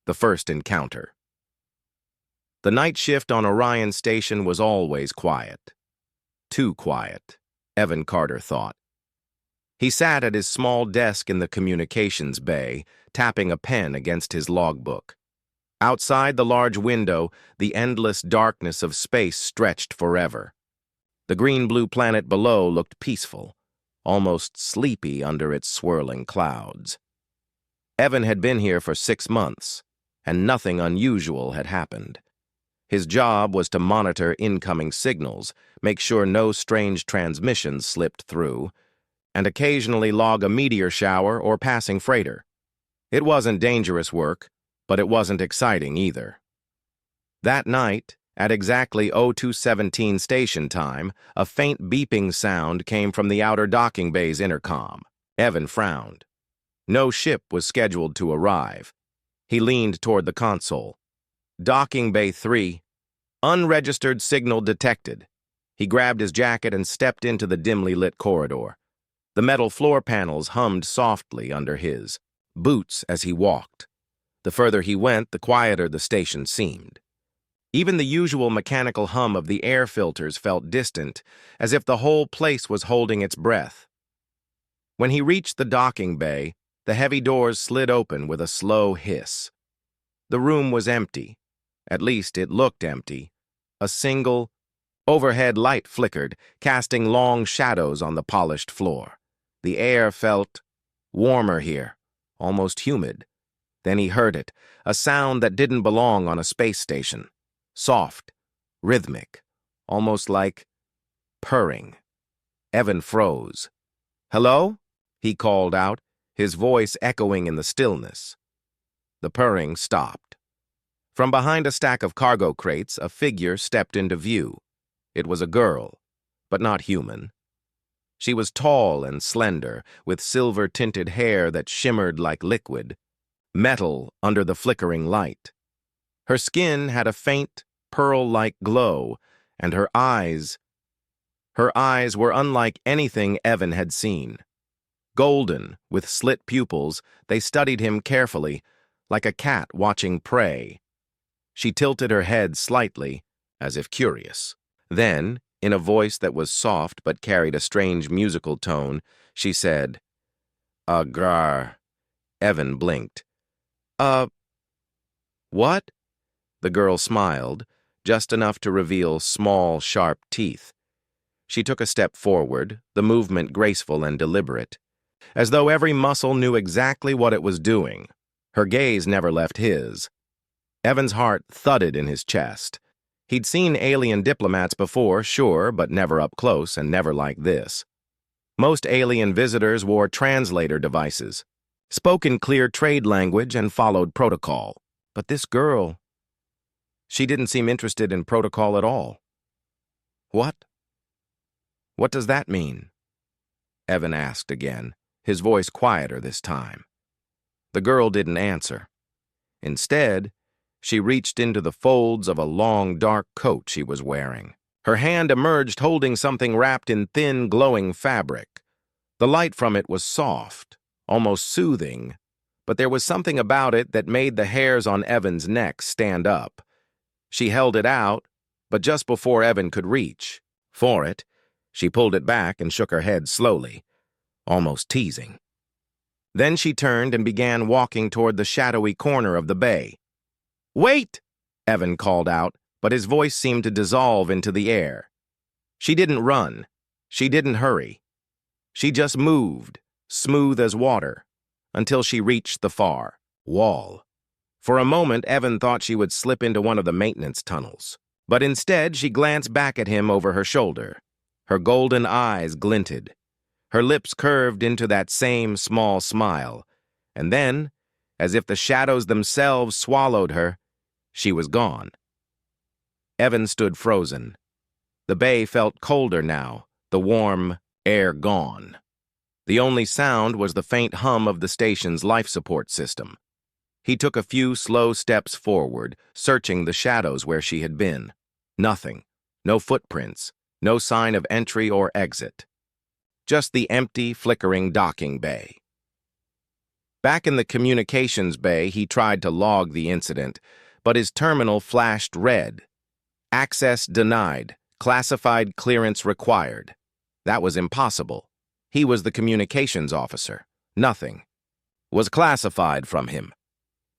The first encounter. The night shift on Orion Station was always quiet. Too quiet, Evan Carter thought. He sat at his small desk in the communications bay, tapping a pen against his logbook. Outside the large window, the endless darkness of space stretched forever. The green-blue planet below looked peaceful, almost sleepy under its swirling clouds. Evan had been here for 6 months, and nothing unusual had happened. His job was to monitor incoming signals, make sure no strange transmissions slipped through, and occasionally log a meteor shower or passing freighter. It wasn't dangerous work, but it wasn't exciting either. That night, at exactly 0217 station time, a faint beeping sound came from the outer docking bay's intercom. Evan frowned. No ship was scheduled to arrive. He leaned toward the console. Docking Bay 3. Unregistered signal detected. He grabbed his jacket and stepped into the dimly lit corridor. The metal floor panels hummed softly under his boots as he walked. The further he went, the quieter the station seemed. Even the usual mechanical hum of the air filters felt distant, as if the whole place was holding its breath. When he reached the docking bay, the heavy doors slid open with a slow hiss. The room was empty. At least it looked empty. A single overhead light flickered, casting long shadows on the polished floor. The air felt warmer here, almost humid. Then he heard it, a sound that didn't belong on a space station. Soft, rhythmic, almost like purring. Evan froze. "Hello?" he called out, his voice echoing in the stillness. The purring stopped. From behind a stack of cargo crates, a figure stepped into view. It was a girl, but not human. She was tall and slender, with silver-tinted hair that shimmered like liquid, metal under the flickering light. Her skin had a faint, pearl-like glow, and her eyes were unlike anything Evan had seen. Golden, with slit pupils, they studied him carefully, like a cat watching prey. She tilted her head slightly, as if curious. Then, in a voice that was soft but carried a strange musical tone, she said, Grrr. Evan blinked. What? The girl smiled, just enough to reveal small, sharp teeth. She took a step forward, the movement graceful and deliberate, as though every muscle knew exactly what it was doing. Her gaze never left his. Evan's heart thudded in his chest. He'd seen alien diplomats before, sure, but never up close and never like this. Most alien visitors wore translator devices, spoke in clear trade language, and followed protocol. But this girl, she didn't seem interested in protocol at all. What? What does that mean? Evan asked again, his voice quieter this time. The girl didn't answer. Instead, she reached into the folds of a long, dark coat she was wearing. Her hand emerged holding something wrapped in thin, glowing fabric. The light from it was soft, almost soothing, but there was something about it that made the hairs on Evan's neck stand up. She held it out, but just before Evan could reach for it, she pulled it back and shook her head slowly, almost teasing. Then she turned and began walking toward the shadowy corner of the bay. "Wait!" Evan called out, but his voice seemed to dissolve into the air. She didn't run. She didn't hurry. She just moved, smooth as water, until she reached the far wall. For a moment, Evan thought she would slip into one of the maintenance tunnels, but instead she glanced back at him over her shoulder. Her golden eyes glinted. Her lips curved into that same small smile, and then, as if the shadows themselves swallowed her, she was gone. Evan stood frozen. The bay felt colder now, the warm air gone. The only sound was the faint hum of the station's life support system. He took a few slow steps forward, searching the shadows where she had been. Nothing. No footprints. No sign of entry or exit. Just the empty, flickering docking bay. Back in the communications bay, he tried to log the incident, but his terminal flashed red. Access denied. Classified clearance required. That was impossible. He was the communications officer. Nothing was classified from him.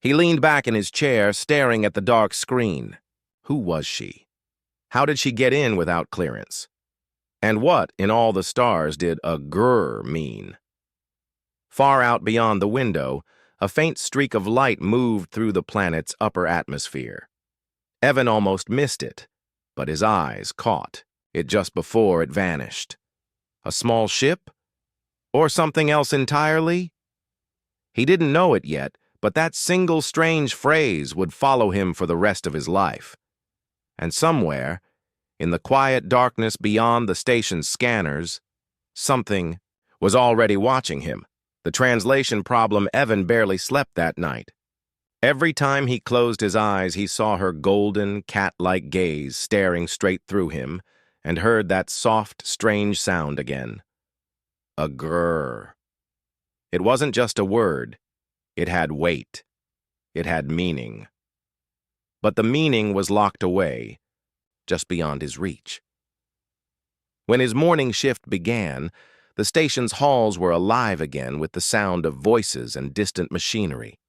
He leaned back in his chair, staring at the dark screen. Who was she? How did she get in without clearance? And what in all the stars did a grrr mean? Far out beyond the window, a faint streak of light moved through the planet's upper atmosphere. Evan almost missed it, but his eyes caught it just before it vanished. A small ship? Or something else entirely? He didn't know it yet, but that single strange phrase would follow him for the rest of his life. And somewhere, in the quiet darkness beyond the station's scanners, something was already watching him. The translation problem. Evan barely slept that night. Every time he closed his eyes, he saw her golden, cat-like gaze staring straight through him and heard that soft, strange sound again. A grrr. It wasn't just a word. It had weight. It had meaning. But the meaning was locked away, just beyond his reach. When his morning shift began, the station's halls were alive again with the sound of voices and distant machinery.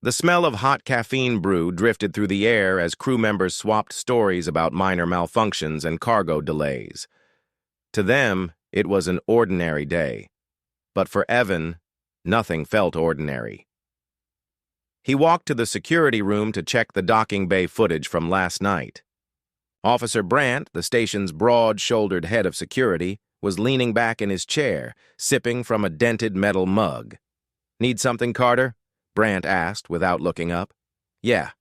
The smell of hot caffeine brew drifted through the air as crew members swapped stories about minor malfunctions and cargo delays. To them, it was an ordinary day. But for Evan, nothing felt ordinary. He walked to the security room to check the docking bay footage from last night. Officer Brandt, the station's broad-shouldered head of security, was leaning back in his chair, sipping from a dented metal mug. "Need something, Carter?" Brandt asked without looking up. "Yeah,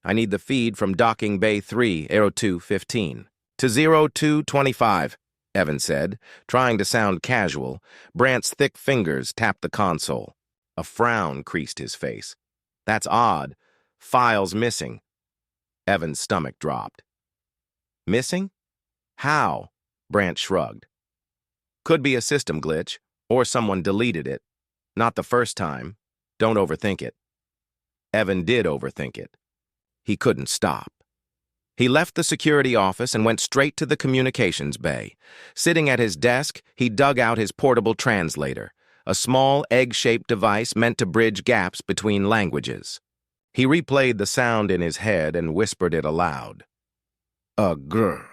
I need the feed from docking bay 3, Aero 215. To 0225, Evan said, trying to sound casual. Brandt's thick fingers tapped the console. A frown creased his face. "That's odd. Files missing." Evan's stomach dropped. "Missing? How?" Brandt shrugged. "Could be a system glitch, or someone deleted it. Not the first time. Don't overthink it." Evan did overthink it. He couldn't stop. He left the security office and went straight to the communications bay. Sitting at his desk, he dug out his portable translator, a small egg-shaped device meant to bridge gaps between languages. He replayed the sound in his head and whispered it aloud. A grrr.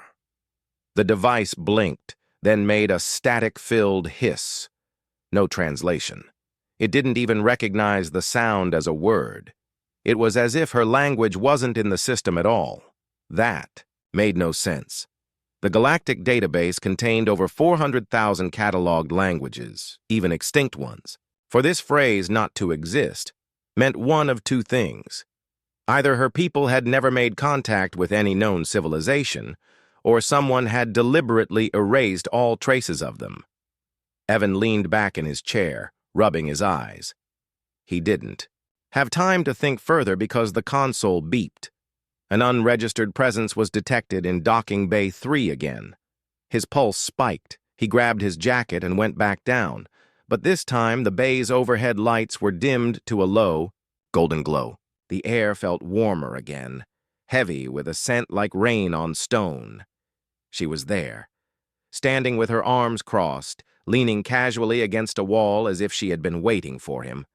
The device blinked, then made a static-filled hiss. No translation. It didn't even recognize the sound as a word. It was as if her language wasn't in the system at all. That made no sense. The Galactic database contained over 400,000 cataloged languages, even extinct ones. For this phrase not to exist meant one of two things. Either her people had never made contact with any known civilization, or someone had deliberately erased all traces of them. Evan leaned back in his chair, rubbing his eyes. He didn't have time to think further because the console beeped. An unregistered presence was detected in docking bay 3 again. His pulse spiked. He grabbed his jacket and went back down. But this time, the bay's overhead lights were dimmed to a low, golden glow. The air felt warmer again, heavy with a scent like rain on stone. She was there, standing with her arms crossed, leaning casually against a wall as if she had been waiting for him.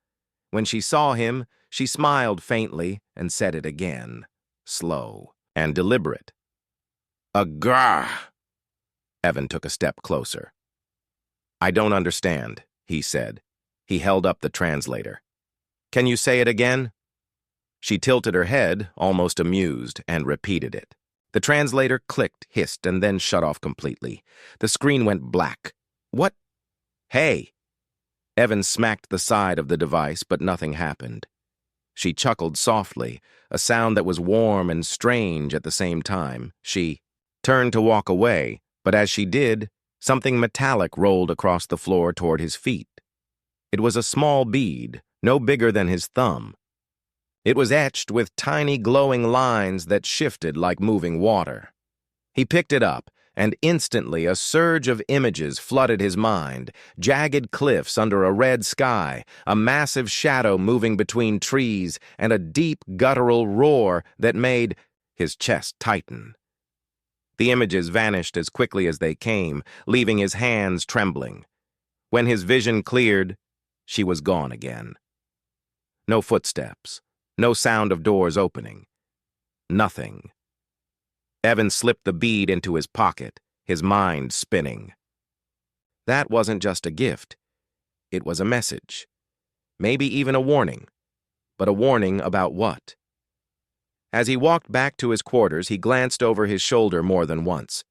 When she saw him, she smiled faintly and said it again, slow and deliberate. A grrr. Evan took a step closer. "I don't understand," he said. He held up the translator. "Can you say it again?" She tilted her head, almost amused, and repeated it. The translator clicked, hissed, and then shut off completely. The screen went black. "What? Hey!" Evan smacked the side of the device, but nothing happened. She chuckled softly, a sound that was warm and strange at the same time. She turned to walk away, but as she did, something metallic rolled across the floor toward his feet. It was a small bead, no bigger than his thumb. It was etched with tiny glowing lines that shifted like moving water. He picked it up, and instantly a surge of images flooded his mind. Jagged cliffs under a red sky, a massive shadow moving between trees, and a deep guttural roar that made his chest tighten. The images vanished as quickly as they came, leaving his hands trembling. When his vision cleared, she was gone again. No footsteps, no sound of doors opening. Nothing. Evan slipped the bead into his pocket, his mind spinning. That wasn't just a gift. It was a message. Maybe even a warning. But a warning about what? As he walked back to his quarters, he glanced over his shoulder more than once.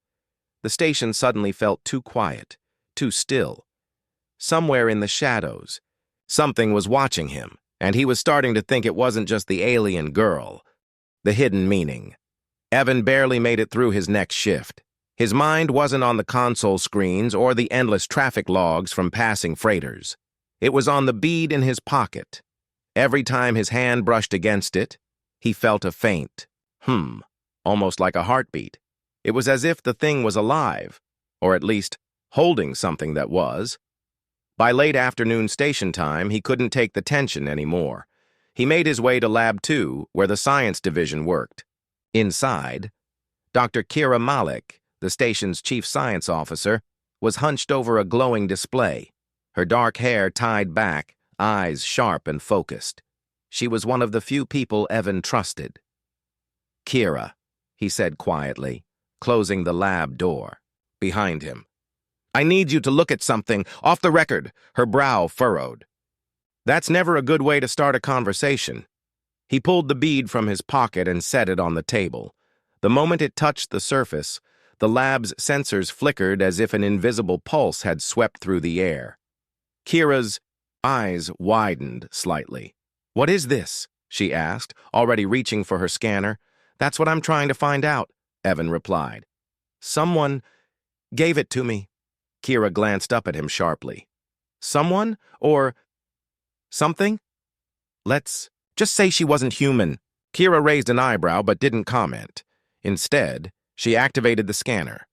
The station suddenly felt too quiet, too still. Somewhere in the shadows, something was watching him, and he was starting to think it wasn't just the alien girl. The hidden meaning. Evan barely made it through his next shift. His mind wasn't on the console screens or the endless traffic logs from passing freighters. It was on the bead in his pocket. Every time his hand brushed against it, he felt a faint almost like a heartbeat. It was as if the thing was alive, or at least holding something that was. By late afternoon station time, he couldn't take the tension anymore. He made his way to Lab 2, where the science division worked. Inside, Dr. Kira Malik, the station's chief science officer, was hunched over a glowing display, her dark hair tied back, eyes sharp and focused. She was one of the few people Evan trusted. "Kira," he said quietly, closing the lab door behind him. "I need you to look at something, off the record," her brow furrowed. That's never a good way to start a conversation. He pulled the bead from his pocket and set it on the table. The moment it touched the surface, the lab's sensors flickered as if an invisible pulse had swept through the air. Kira's eyes widened slightly. "What is this?" she asked, already reaching for her scanner. "That's what I'm trying to find out," Evan replied. "Someone gave it to me." Kira glanced up at him sharply. "Someone? Or something? Let's just say she wasn't human." Kira raised an eyebrow but didn't comment. Instead, she activated the scanner.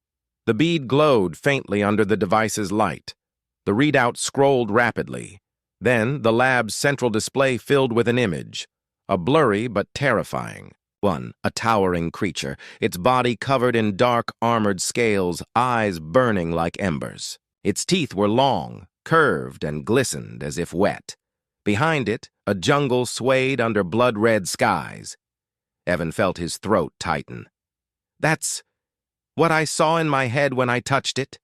The bead glowed faintly under the device's light. The readout scrolled rapidly. Then the lab's central display filled with an image, a blurry but terrifying one, a towering creature, its body covered in dark armored scales, eyes burning like embers. Its teeth were long, curved, and glistened as if wet. Behind it, a jungle swayed under blood-red skies. Evan felt his throat tighten. "That's what I saw in my head when I touched it."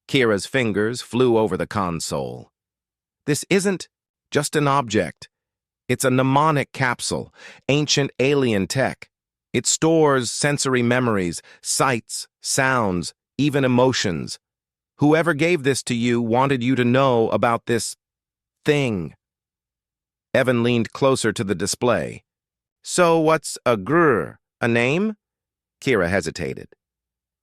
Kira's fingers flew over the console. "This isn't just an object. It's a mnemonic capsule, ancient alien tech. It stores sensory memories, sights, sounds, even emotions. Whoever gave this to you wanted you to know about this thing." Evan leaned closer to the display. "So what's a grrr? A name?" Kira hesitated.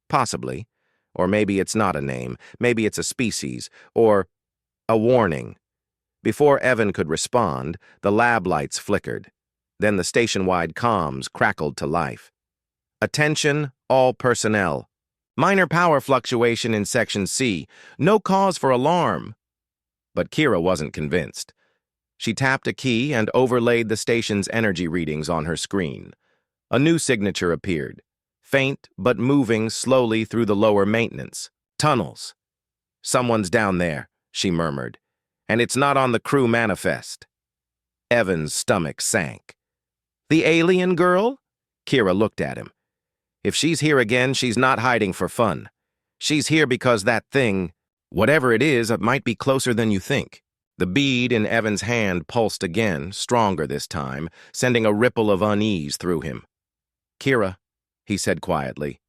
"Possibly. Or maybe it's not a name. Maybe it's a species. Or a warning." Before Evan could respond, the lab lights flickered. Then the station-wide comms crackled to life. "Attention, all personnel. Minor power fluctuation in Section C. No cause for alarm." But Kira wasn't convinced. She tapped a key and overlaid the station's energy readings on her screen. A new signature appeared, faint but moving slowly through the lower maintenance tunnels. "Someone's down there," she murmured, "and it's not on the crew manifest." Evan's stomach sank. "The alien girl?" Kira looked at him. "If she's here again, she's not hiding for fun. She's here because that thing, whatever it is, it might be closer than you think." The bead in Evan's hand pulsed again, stronger this time, sending a ripple of unease through him. "Kira," he said quietly,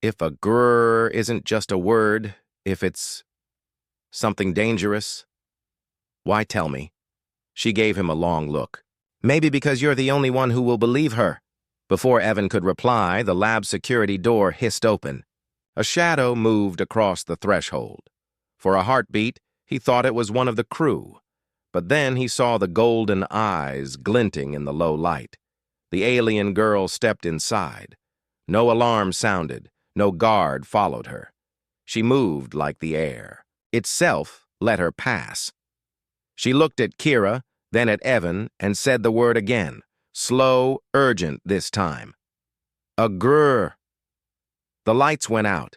"if a grrr isn't just a word, if it's something dangerous, why tell me?" She gave him a long look. "Maybe because you're the only one who will believe her." Before Evan could reply, the lab security door hissed open. A shadow moved across the threshold. For a heartbeat, he thought it was one of the crew. But then he saw the golden eyes glinting in the low light. The alien girl stepped inside. No alarm sounded, No guard followed her. She moved like the air. Itself let her pass. She looked at Kira, then at Evan, and said the word again, slow, urgent this time. A grrr. The lights went out.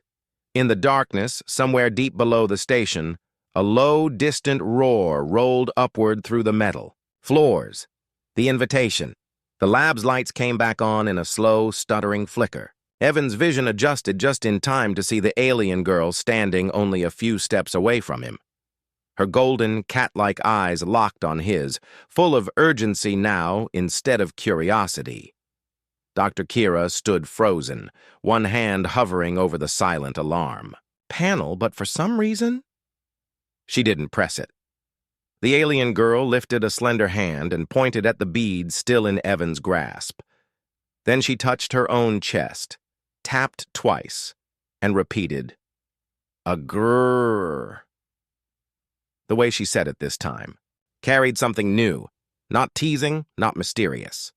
In the darkness, somewhere deep below the station, a low, distant roar rolled upward through the metal. Floors. The invitation. The lab's lights came back on in a slow, stuttering flicker. Evan's vision adjusted just in time to see the alien girl standing only a few steps away from him. Her golden, cat-like eyes locked on his, full of urgency now instead of curiosity. Dr. Kira stood frozen, one hand hovering over the silent alarm. Panel, but for some reason? She didn't press it. The alien girl lifted a slender hand and pointed at the bead still in Evan's grasp. Then she touched her own chest, tapped twice, and repeated, "A grrr." The way she said it this time carried something new, not teasing, not mysterious.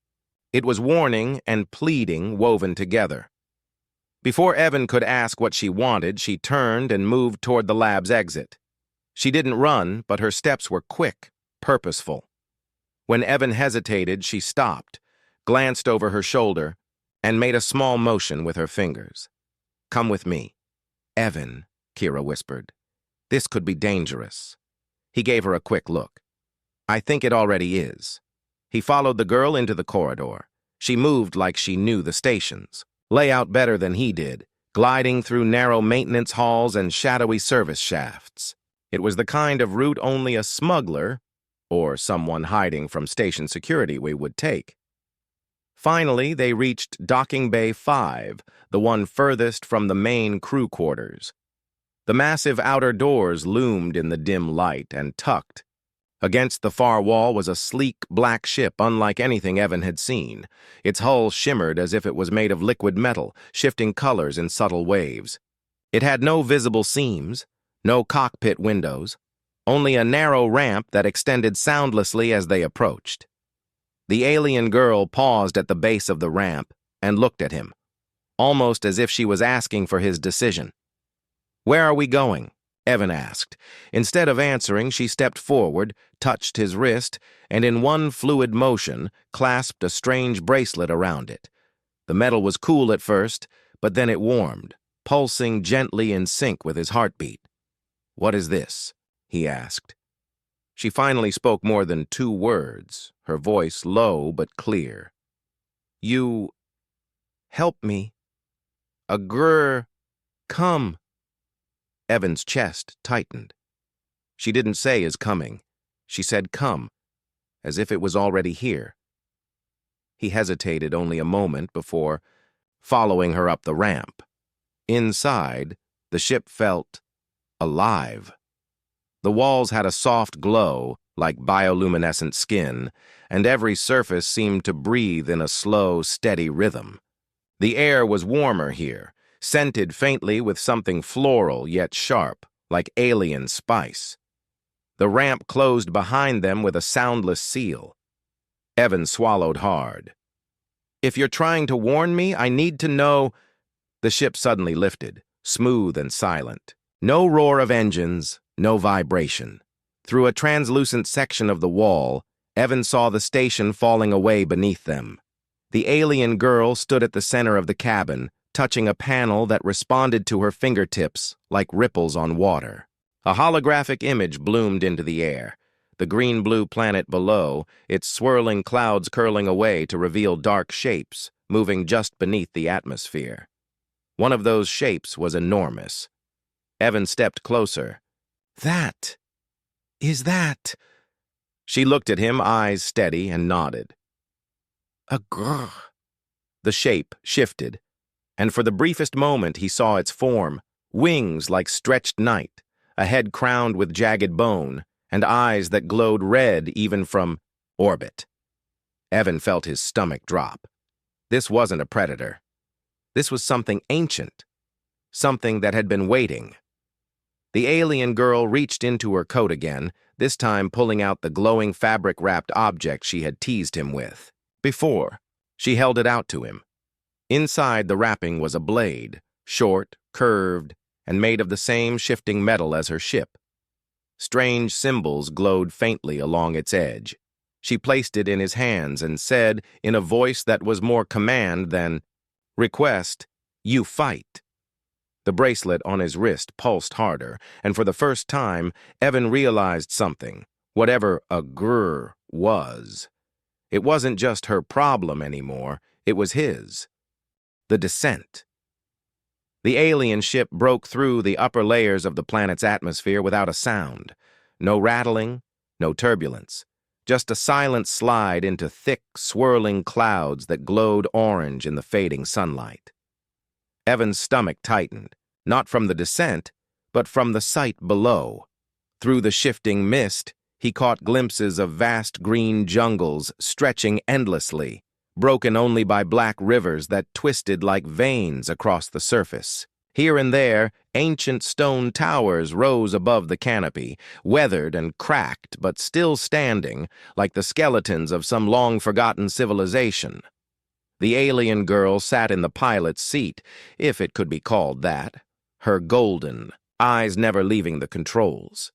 It was warning and pleading woven together. Before Evan could ask what she wanted, she turned and moved toward the lab's exit. She didn't run, but her steps were quick, purposeful. When Evan hesitated, she stopped, glanced over her shoulder, and made a small motion with her fingers. "Come with me." "Evan," Kira whispered. "This could be dangerous." He gave her a quick look. "I think it already is." He followed the girl into the corridor. She moved like she knew the stations, layout better than he did, gliding through narrow maintenance halls and shadowy service shafts. It was the kind of route only a smuggler, or someone hiding from station security, would take. Finally, they reached Docking Bay 5, the one furthest from the main crew quarters. The massive outer doors loomed in the dim light and tucked. Against the far wall was a sleek black ship unlike anything Evan had seen. Its hull shimmered as if it was made of liquid metal, shifting colors in subtle waves. It had no visible seams, no cockpit windows, only a narrow ramp that extended soundlessly as they approached. The alien girl paused at the base of the ramp and looked at him, almost as if she was asking for his decision. "Where are we going?" Evan asked. Instead of answering, she stepped forward, touched his wrist, and in one fluid motion, clasped a strange bracelet around it. The metal was cool at first, but then it warmed, pulsing gently in sync with his heartbeat. "What is this?" he asked. She finally spoke more than 2 words, her voice low but clear. "You help me. A grrr, come." Evan's chest tightened. She didn't say is coming. She said come, as if it was already here. He hesitated only a moment before following her up the ramp. Inside, the ship felt alive. The walls had a soft glow, like bioluminescent skin, and every surface seemed to breathe in a slow, steady rhythm. The air was warmer here, scented faintly with something floral yet sharp, like alien spice. The ramp closed behind them with a soundless seal. Evan swallowed hard. "If you're trying to warn me, I need to know—" The ship suddenly lifted, smooth and silent. No roar of engines, no vibration. Through a translucent section of the wall, Evan saw the station falling away beneath them. The alien girl stood at the center of the cabin, touching a panel that responded to her fingertips like ripples on water. A holographic image bloomed into the air. The green-blue planet below, its swirling clouds curling away to reveal dark shapes, moving just beneath the atmosphere. One of those shapes was enormous. Evan stepped closer. "That is that." She looked at him, eyes steady, and nodded. "A grrr." The shape shifted, and for the briefest moment he saw its form, wings like stretched night, a head crowned with jagged bone, and eyes that glowed red even from orbit. Evan felt his stomach drop. This wasn't a predator. This was something ancient, something that had been waiting. The alien girl reached into her coat again, this time pulling out the glowing fabric-wrapped object she had teased him with. Before, she held it out to him. Inside the wrapping was a blade, short, curved, and made of the same shifting metal as her ship. Strange symbols glowed faintly along its edge. She placed it in his hands and said, in a voice that was more command than request, "You fight." The bracelet on his wrist pulsed harder, and for the first time, Evan realized something, whatever a grrr was. It wasn't just her problem anymore, it was his. The descent. The alien ship broke through the upper layers of the planet's atmosphere without a sound. No rattling, no turbulence. Just a silent slide into thick, swirling clouds that glowed orange in the fading sunlight. Evan's stomach tightened, not from the descent, but from the sight below. Through the shifting mist, he caught glimpses of vast green jungles stretching endlessly, broken only by black rivers that twisted like veins across the surface. Here and there, ancient stone towers rose above the canopy, weathered and cracked but still standing, like the skeletons of some long-forgotten civilization. The alien girl sat in the pilot's seat, if it could be called that, her golden, eyes never leaving the controls.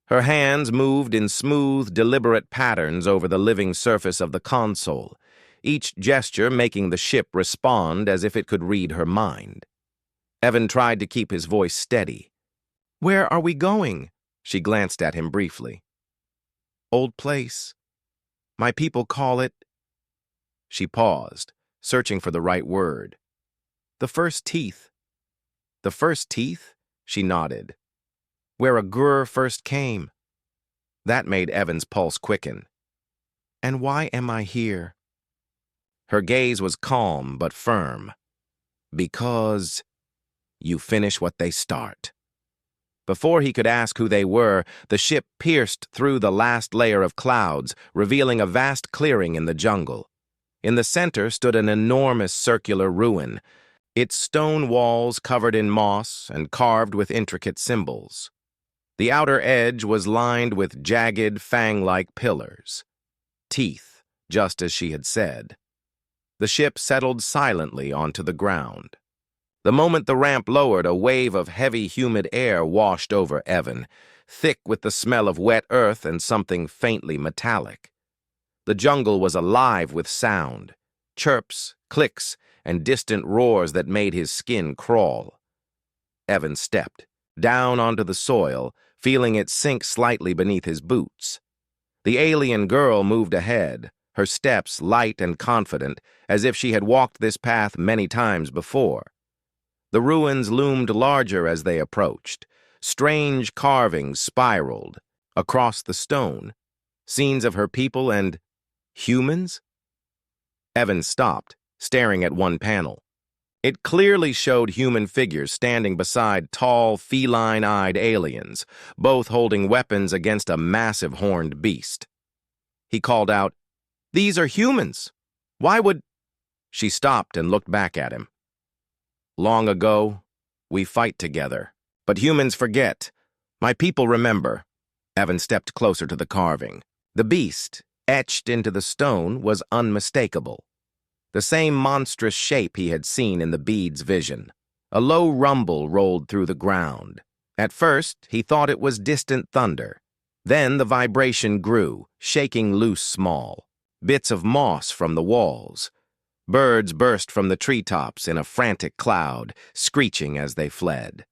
Her hands moved in smooth, deliberate patterns over the living surface of the console, each gesture making the ship respond as if it could read her mind. Evan tried to keep his voice steady. "Where are we going?" She glanced at him briefly. "Old place. My people call it—" She paused, searching for the right word. "The first teeth." "The first teeth?" She nodded. "Where a grrr first came." That made Evan's pulse quicken. "And why am I here?" Her gaze was calm but firm. "Because you finish what they start." Before he could ask who they were, the ship pierced through the last layer of clouds, revealing a vast clearing in the jungle. In the center stood an enormous circular ruin, its stone walls covered in moss and carved with intricate symbols. The outer edge was lined with jagged, fang-like pillars. Teeth, just as she had said. The ship settled silently onto the ground. The moment the ramp lowered, a wave of heavy, humid air washed over Evan, thick with the smell of wet earth and something faintly metallic. The jungle was alive with sound, chirps, clicks, and distant roars that made his skin crawl. Evan stepped, down onto the soil, feeling it sink slightly beneath his boots. The alien girl moved ahead, her steps light and confident, as if she had walked this path many times before. The ruins loomed larger as they approached. Strange carvings spiraled across the stone, scenes of her people and humans? Evan stopped, staring at one panel. It clearly showed human figures standing beside tall, feline-eyed aliens, both holding weapons against a massive horned beast. He called out, "These are humans! Why would—" She stopped and looked back at him. "Long ago, we fight together, but humans forget. My people remember." Evan stepped closer to the carving. The beast, etched into the stone, was unmistakable. The same monstrous shape he had seen in the bead's vision. A low rumble rolled through the ground. At first, he thought it was distant thunder. Then the vibration grew, shaking loose small. Bits of moss from the walls. Birds burst from the treetops in a frantic cloud, screeching as they fled.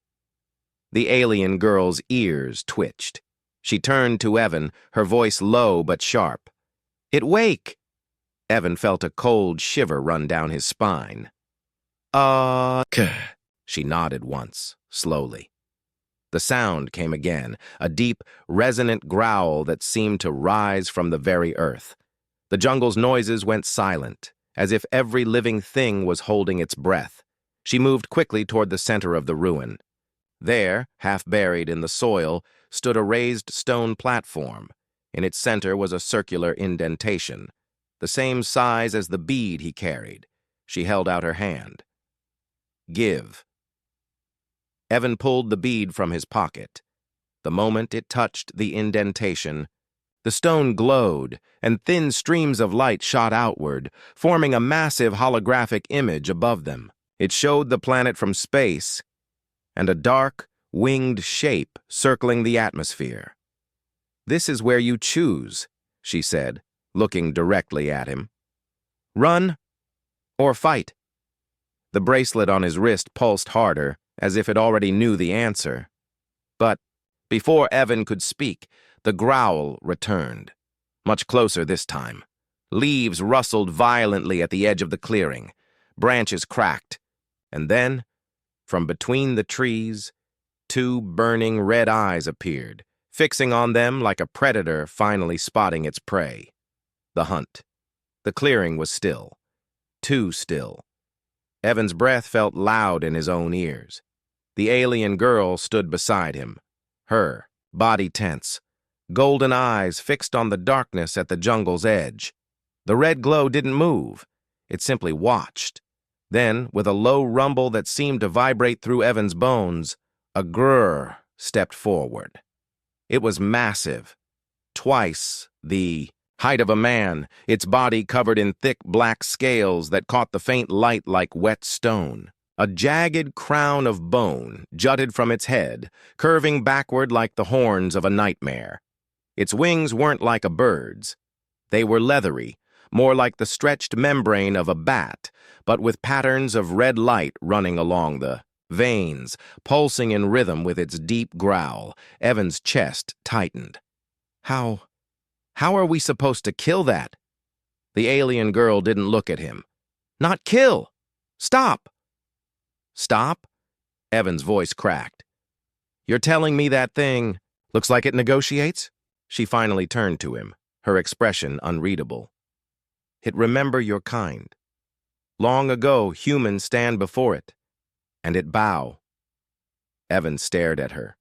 The alien girl's ears twitched. She turned to Evan, her voice low but sharp. "It wake!" Evan felt a cold shiver run down his spine. She nodded once, slowly. The sound came again, a deep, resonant growl that seemed to rise from the very earth. The jungle's noises went silent, as if every living thing was holding its breath. She moved quickly toward the center of the ruin. There, half buried in the soil, stood a raised stone platform. In its center was a circular indentation, the same size as the bead he carried. She held out her hand. "Give." Evan pulled the bead from his pocket. The moment it touched the indentation, the stone glowed, and thin streams of light shot outward, forming a massive holographic image above them. It showed the planet from space and a dark, winged shape circling the atmosphere. "This is where you choose," she said, looking directly at him. "Run or fight?" The bracelet on his wrist pulsed harder, as if it already knew the answer. But before Evan could speak, the growl returned. Much closer this time. Leaves rustled violently at the edge of the clearing. Branches cracked. And then, from between the trees, two burning red eyes appeared, fixing on them like a predator finally spotting its prey. The hunt. The clearing was still. Too still. Evan's breath felt loud in his own ears. The alien girl stood beside him. Her body tense. Golden eyes fixed on the darkness at the jungle's edge. The red glow didn't move. It simply watched. Then, with a low rumble that seemed to vibrate through Evan's bones, a grrr stepped forward. It was massive. Twice the height of a man, its body covered in thick black scales that caught the faint light like wet stone. A jagged crown of bone jutted from its head, curving backward like the horns of a nightmare. Its wings weren't like a bird's. They were leathery, more like the stretched membrane of a bat, but with patterns of red light running along the veins, pulsing in rhythm with its deep growl. Evan's chest tightened. How are we supposed to kill that? The alien girl didn't look at him. Not kill! Stop! Stop? Evan's voice cracked. You're telling me that thing looks like it negotiates? She finally turned to him, her expression unreadable. It remember your kind. Long ago, humans stand before it, and it bow. Evan stared at her.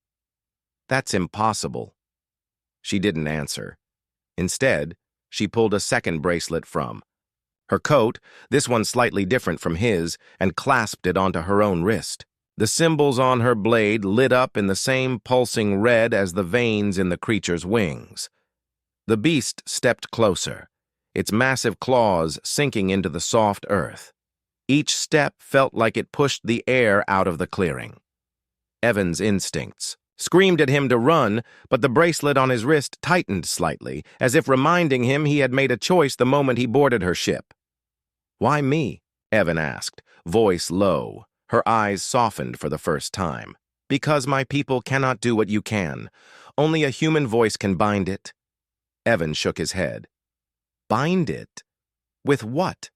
That's impossible. She didn't answer. Instead, she pulled a second bracelet from her coat, this one slightly different from his, and clasped it onto her own wrist. The symbols on her blade lit up in the same pulsing red as the veins in the creature's wings. The beast stepped closer, its massive claws sinking into the soft earth. Each step felt like it pushed the air out of the clearing. Evan's instincts screamed at him to run, but the bracelet on his wrist tightened slightly, as if reminding him he had made a choice the moment he boarded her ship. Why me? Evan asked, voice low. Her eyes softened for the first time. Because my people cannot do what you can. Only a human voice can bind it. Evan shook his head. Bind it? With what?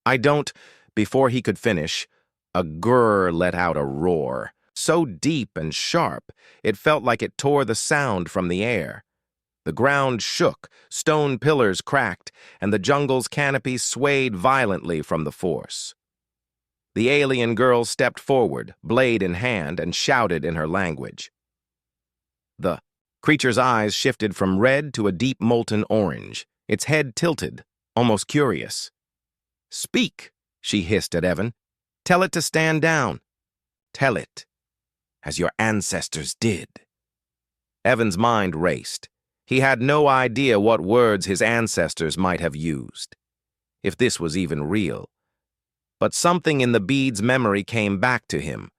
I don't... Before he could finish, a grrr let out a roar, so deep and sharp, it felt like it tore the sound from the air. The ground shook, stone pillars cracked, and the jungle's canopy swayed violently from the force. The alien girl stepped forward, blade in hand, and shouted in her language. The creature's eyes shifted from red to a deep molten orange, its head tilted, almost curious. Speak, she hissed at Evan. Tell it to stand down. Tell it, as your ancestors did. Evan's mind raced. He had no idea what words his ancestors might have used, if this was even real. But something in the bead's memory came back to him,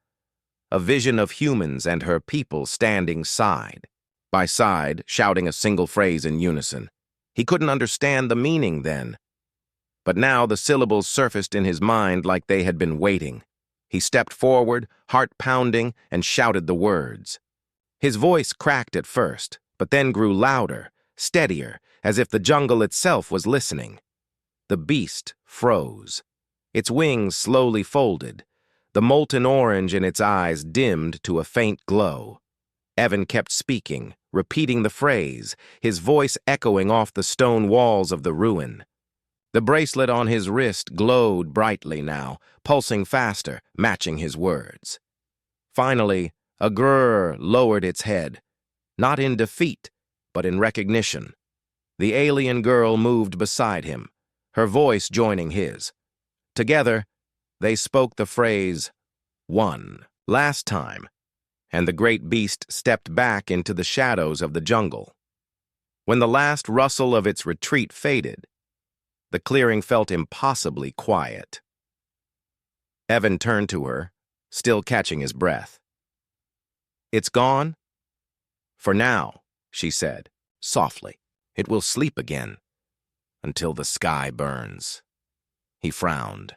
a vision of humans and her people standing side by side, shouting a single phrase in unison. He couldn't understand the meaning then, but now the syllables surfaced in his mind like they had been waiting. He stepped forward, heart pounding, and shouted the words. His voice cracked at first, but then grew louder, steadier, as if the jungle itself was listening. The beast froze. Its wings slowly folded. The molten orange in its eyes dimmed to a faint glow. Evan kept speaking, repeating the phrase, his voice echoing off the stone walls of the ruin. The bracelet on his wrist glowed brightly now, pulsing faster, matching his words. Finally, a grrr lowered its head, not in defeat, but in recognition. The alien girl moved beside him, her voice joining his. Together, they spoke the phrase, "One," last time, and the great beast stepped back into the shadows of the jungle. When the last rustle of its retreat faded, the clearing felt impossibly quiet. Evan turned to her, still catching his breath. "It's gone?" "For now," she said, softly. "It will sleep again, until the sky burns." He frowned.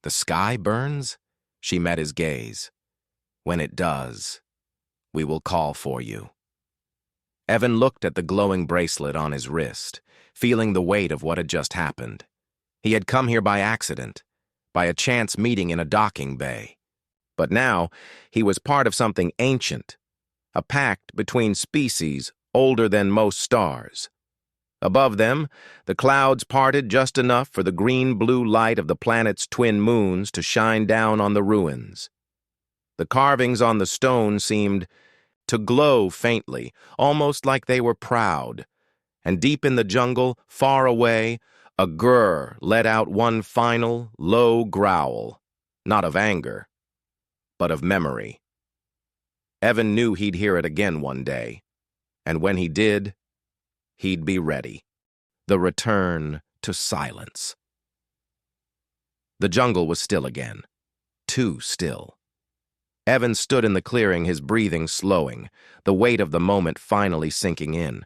"The sky burns?" She met his gaze. "When it does, we will call for you." Evan looked at the glowing bracelet on his wrist, feeling the weight of what had just happened. He had come here by accident, by a chance meeting in a docking bay. But now, he was part of something ancient, a pact between species older than most stars. Above them, the clouds parted just enough for the green-blue light of the planet's twin moons to shine down on the ruins. The carvings on the stone seemed to glow faintly, almost like they were proud. And deep in the jungle, far away, a grrr let out one final, low growl, not of anger, but of memory. Evan knew he'd hear it again one day, and when he did, he'd be ready. The return to silence. The jungle was still again. Too still. Evan stood in the clearing, his breathing slowing, the weight of the moment finally sinking in.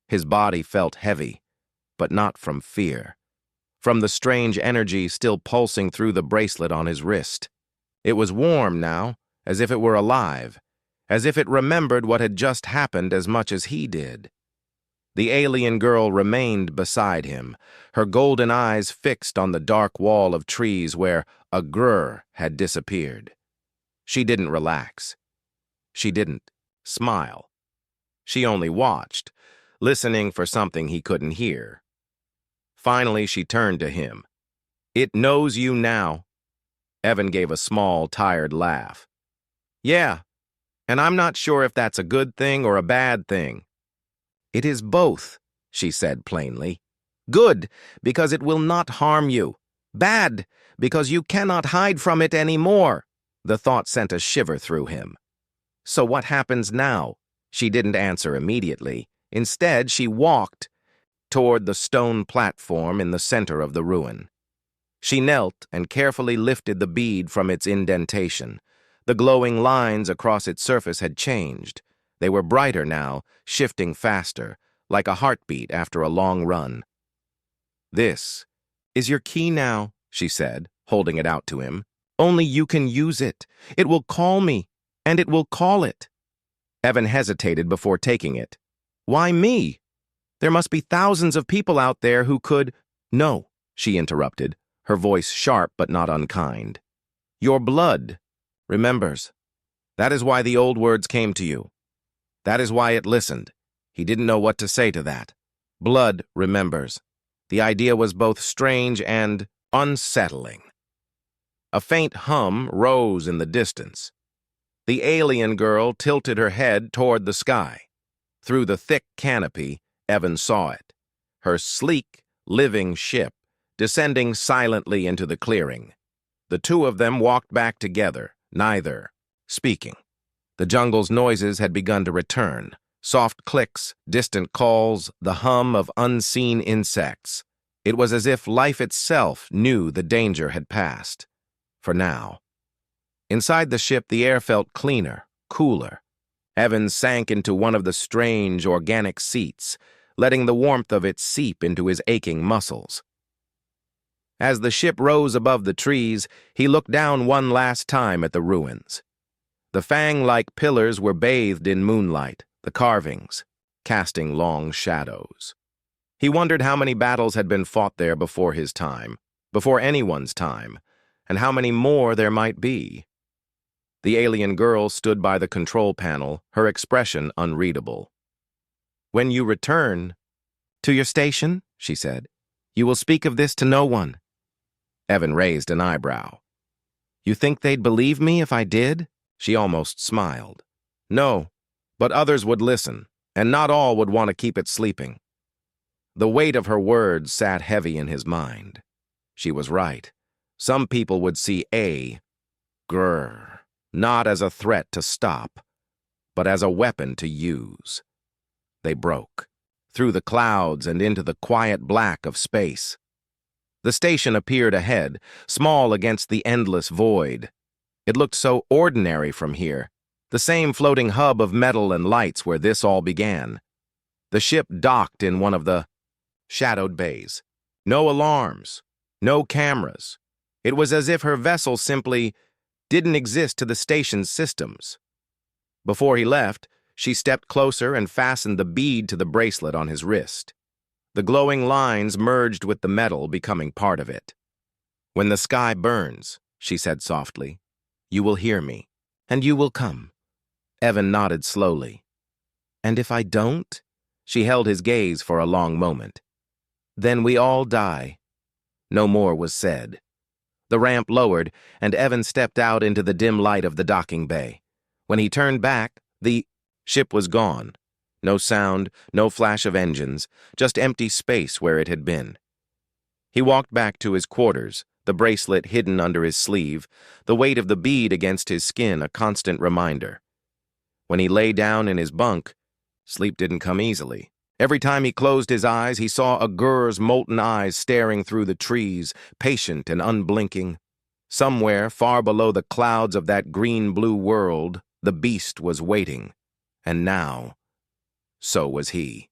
His body felt heavy, but not from fear. From the strange energy still pulsing through the bracelet on his wrist. It was warm now, as if it were alive, as if it remembered what had just happened as much as he did. The alien girl remained beside him, her golden eyes fixed on the dark wall of trees where a grrr had disappeared. She didn't relax. She didn't smile. She only watched, listening for something he couldn't hear. Finally, she turned to him. "It knows you now." Evan gave a small, tired laugh. "Yeah, and I'm not sure if that's a good thing or a bad thing." "It is both," she said plainly. "Good, because it will not harm you. Bad, because you cannot hide from it anymore." The thought sent a shiver through him. "So what happens now?" She didn't answer immediately. Instead, she walked toward the stone platform in the center of the ruin. She knelt and carefully lifted the bead from its indentation. The glowing lines across its surface had changed. They were brighter now, shifting faster, like a heartbeat after a long run. "This is your key now," she said, holding it out to him. "Only you can use it. It will call me, and it will call it." Evan hesitated before taking it. "Why me? There must be thousands of people out there who could—" "No," she interrupted, her voice sharp but not unkind. "Your blood remembers. That is why the old words came to you. That is why it listened." He didn't know what to say to that. Blood remembers. The idea was both strange and unsettling. A faint hum rose in the distance. The alien girl tilted her head toward the sky. Through the thick canopy, Evan saw it. Her sleek, living ship, descending silently into the clearing. The two of them walked back together, neither speaking. The jungle's noises had begun to return. Soft clicks, distant calls, the hum of unseen insects. It was as if life itself knew the danger had passed. For now. Inside the ship, the air felt cleaner, cooler. Evan sank into one of the strange, organic seats, letting the warmth of it seep into his aching muscles. As the ship rose above the trees, he looked down one last time at the ruins. The fang-like pillars were bathed in moonlight, the carvings, casting long shadows. He wondered how many battles had been fought there before his time, before anyone's time, and how many more there might be. The alien girl stood by the control panel, her expression unreadable. "When you return to your station," she said, "you will speak of this to no one." Evan raised an eyebrow. "You think they'd believe me if I did?" She almost smiled. "No, but others would listen, and not all would want to keep it sleeping." The weight of her words sat heavy in his mind. She was right. Some people would see a grrr not as a threat to stop, but as a weapon to use. They broke, through the clouds and into the quiet black of space. The station appeared ahead, small against the endless void. It looked so ordinary from here, the same floating hub of metal and lights where this all began. The ship docked in one of the shadowed bays. No alarms, no cameras. It was as if her vessel simply didn't exist to the station's systems. Before he left, she stepped closer and fastened the bead to the bracelet on his wrist. The glowing lines merged with the metal, becoming part of it. "When the sky burns," she said softly, "you will hear me, and you will come." Evan nodded slowly. "And if I don't?" She held his gaze for a long moment. "Then we all die." No more was said. The ramp lowered, and Evan stepped out into the dim light of the docking bay. When he turned back, the ship was gone. No sound, no flash of engines, just empty space where it had been. He walked back to his quarters, the bracelet hidden under his sleeve, the weight of the bead against his skin a constant reminder. When he lay down in his bunk, sleep didn't come easily. Every time he closed his eyes, he saw a Grrr's molten eyes staring through the trees, patient and unblinking. Somewhere, far below the clouds of that green-blue world, the beast was waiting. And now, so was he.